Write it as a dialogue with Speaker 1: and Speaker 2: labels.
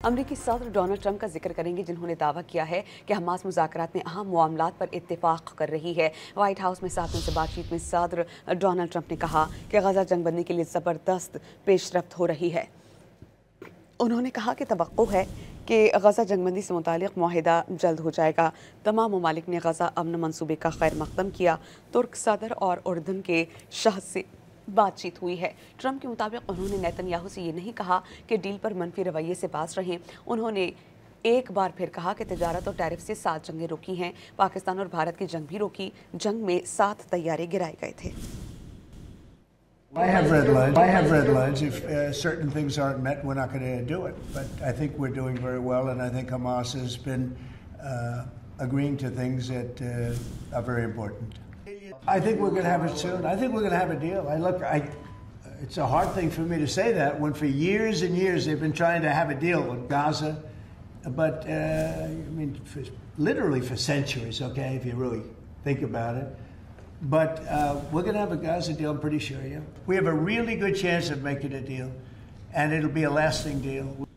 Speaker 1: अमरीकी सदर Donald Trump का जिक्र करेंगे, जिन्होंने दावा किया है कि हमास मुज़ाकरात में अहम मामलात पर इत्तेफाक कर रही है। व्हाइट हाउस में साथियों से बातचीत में सदर डोनाल्ड ट्रंप ने कहा कि गजा जंगबंदी के लिए ज़बरदस्त पेशरफ्त हो रही है। उन्होंने कहा कि तवक्को है कि गजा जंगबंदी से मुतालिक मुआहिदा जल्द हो जाएगा। तमाम ममालिक ने गजा अमन मंसूबे का खैर मकदम किया। तुर्क सदर और उर्दन के शाह से बातचीत हुई है। ट्रंप के मुताबिक उन्होंने नेतन्याहू से ये नहीं कहा कि डील पर मनफी रवैये से बाज रहें। उन्होंने एक बार फिर कहा कि तजारत और टैरिफ से 7 जंगें रोकी हैं। पाकिस्तान और भारत की जंग भी रोकी। जंग में 7 तैयारे गिराए गए थे।
Speaker 2: I have red lines. If certain things aren't met, we're not going to do it. But I think we're doing very well, and I think Hamas has been agreeing to things that are very important. I think we're going to have it soon. I think we're going to have a deal. It's a hard thing for me to say that when for years and years they've been trying to have a deal with Gaza, but I mean, literally for centuries, okay, if you really think about it. But we're going to have a Gaza deal, I'm pretty sure, yeah. We have a really good chance of making a deal, and it'll be a lasting deal.